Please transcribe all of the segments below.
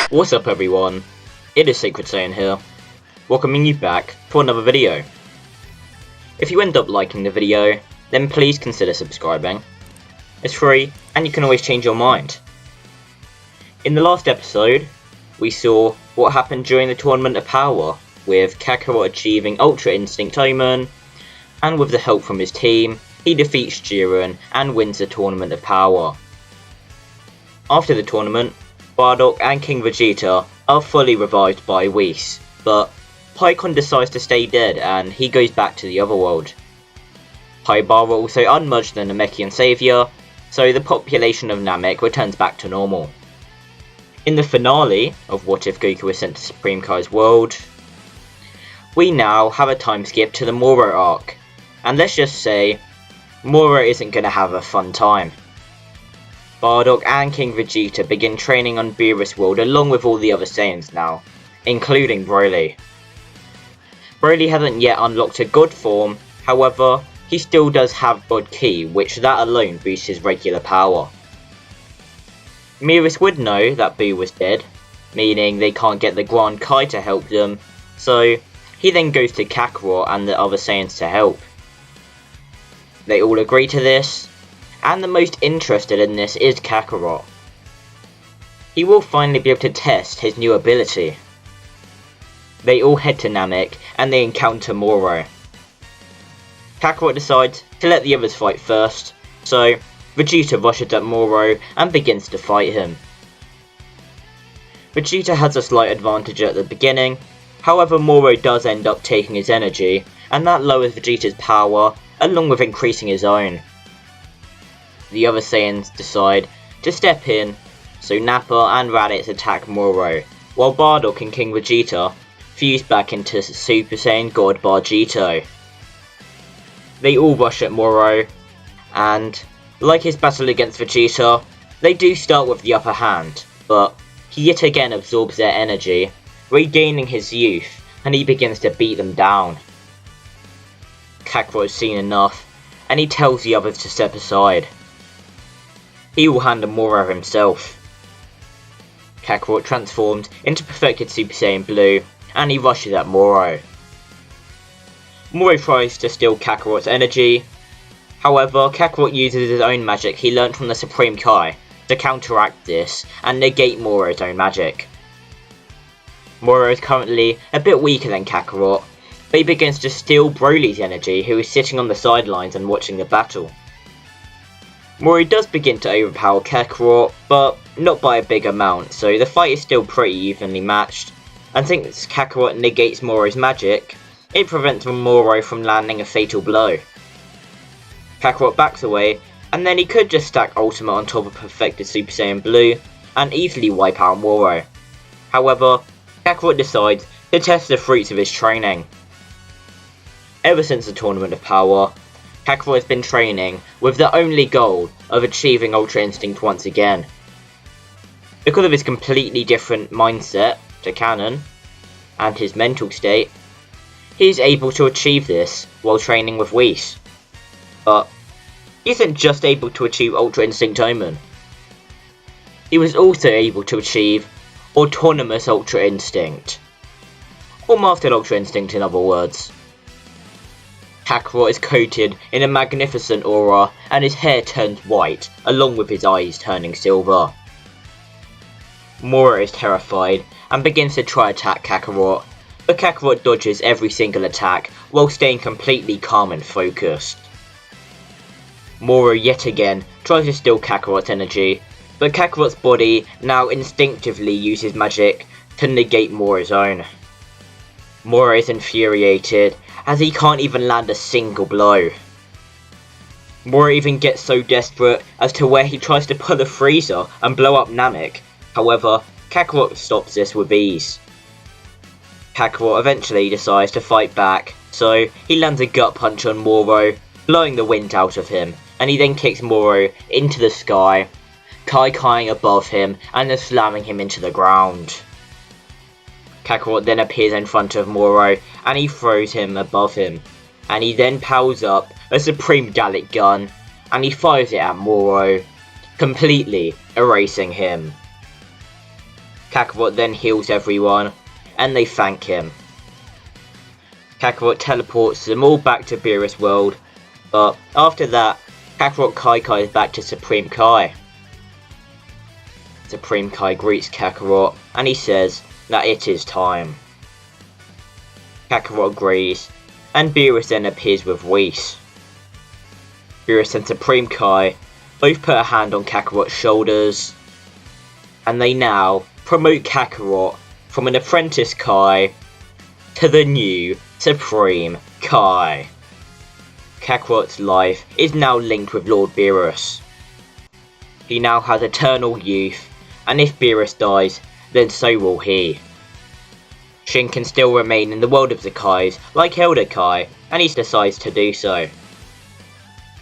What's up everyone, it is Sacred Saiyan here, welcoming you back for another video. If you end up liking the video, then please consider subscribing. It's free and you can always change your mind. In the last episode, we saw what happened during the Tournament of Power, with Kakarot achieving Ultra Instinct Omen, and with the help from his team, he defeats Jiren and wins the Tournament of Power. After the tournament, Bardock and King Vegeta are fully revived by Whis, but Pikkon decides to stay dead and he goes back to the other world. Haibara also unmerged the Namekian Saviour, so the population of Namek returns back to normal. In the finale of What If Goku was sent to Supreme Kai's world, we now have a time skip to the Moro arc, and let's just say, Moro isn't going to have a fun time. Bardock and King Vegeta begin training on Beerus World along with all the other Saiyans now, including Broly. Broly hasn't yet unlocked a God form, however, he still does have God Ki, which that alone boosts his regular power. Beerus would know that Boo was dead, meaning they can't get the Grand Kai to help them, so he then goes to Kakarot and the other Saiyans to help. They all agree to this, and the most interested in this is Kakarot. He will finally be able to test his new ability. They all head to Namek and they encounter Moro. Kakarot decides to let the others fight first, so Vegeta rushes at Moro and begins to fight him. Vegeta has a slight advantage at the beginning, however Moro does end up taking his energy, and that lowers Vegeta's power along with increasing his own. The other Saiyans decide to step in, so Nappa and Raditz attack Moro, while Bardock and King Vegeta fuse back into Super Saiyan God Bargito. They all rush at Moro, and like his battle against Vegeta, they do start with the upper hand, but he yet again absorbs their energy, regaining his youth, and he begins to beat them down. Kakarot has seen enough, and he tells the others to step aside. He will handle Moro himself. Kakarot transforms into perfected Super Saiyan Blue, and he rushes at Moro. Moro tries to steal Kakarot's energy, however Kakarot uses his own magic he learnt from the Supreme Kai to counteract this and negate Moro's own magic. Moro is currently a bit weaker than Kakarot, but he begins to steal Broly's energy, who is sitting on the sidelines and watching the battle. Moro does begin to overpower Kakarot, but not by a big amount, so the fight is still pretty evenly matched, and since Kakarot negates Moro's magic, it prevents Moro from landing a fatal blow. Kakarot backs away, and then he could just stack Ultimate on top of perfected Super Saiyan Blue, and easily wipe out Moro. However, Kakarot decides to test the fruits of his training. Ever since the Tournament of Power, Kakarot has been training with the only goal of achieving Ultra Instinct once again. Because of his completely different mindset to canon, and his mental state, he is able to achieve this while training with Whis. But he isn't just able to achieve Ultra Instinct Omen. He was also able to achieve Autonomous Ultra Instinct, or Mastered Ultra Instinct in other words. Kakarot is coated in a magnificent aura, and his hair turns white, along with his eyes turning silver. Moro is terrified, and begins to try attack Kakarot, but Kakarot dodges every single attack, while staying completely calm and focused. Moro yet again tries to steal Kakarot's energy, but Kakarot's body now instinctively uses magic to negate Moro's own. Moro is infuriated, as he can't even land a single blow. Moro even gets so desperate as to where he tries to pull a freezer and blow up Namek, however, Kakarot stops this with ease. Kakarot eventually decides to fight back, so he lands a gut punch on Moro, blowing the wind out of him, and he then kicks Moro into the sky, Kai-Kaiing above him and then slamming him into the ground. Kakarot then appears in front of Moro and he throws him above him, and he then powers up a Supreme Gallic gun and he fires it at Moro, completely erasing him. Kakarot then heals everyone, and they thank him. Kakarot teleports them all back to Beerus World, but after that, Kakarot Kai back to Supreme Kai. Supreme Kai greets Kakarot, and he says that it is time. Kakarot agrees, and Beerus then appears with Whis. Beerus and Supreme Kai both put a hand on Kakarot's shoulders, and they now promote Kakarot from an apprentice Kai to the new Supreme Kai. Kakarot's life is now linked with Lord Beerus. He now has eternal youth, and if Beerus dies, then so will he. Shin can still remain in the world of the Kais like Elder Kai, and he decides to do so.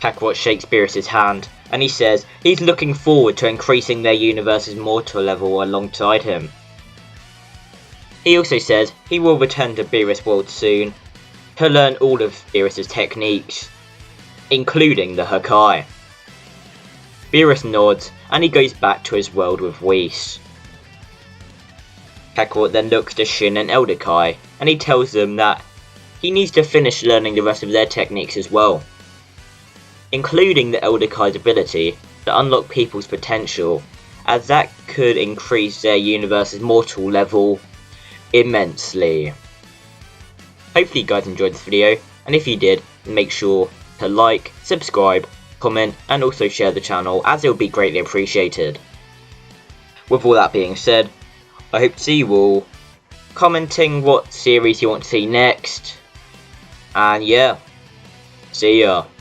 Kakarot shakes Beerus' hand, and he says he's looking forward to increasing their universe's mortal level alongside him. He also says he will return to Beerus World soon to learn all of Beerus' techniques, including the Hakai. Beerus nods, and he goes back to his world with Whis. Kakarot then looks to Shin and Elder Kai, and he tells them that he needs to finish learning the rest of their techniques as well, including the Elder Kai's ability to unlock people's potential, as that could increase their universe's mortal level immensely. Hopefully you guys enjoyed this video, and if you did, make sure to like, subscribe, comment, and also share the channel, as it would be greatly appreciated. With all that being said, I hope to see you all commenting what series you want to see next, and yeah, see ya.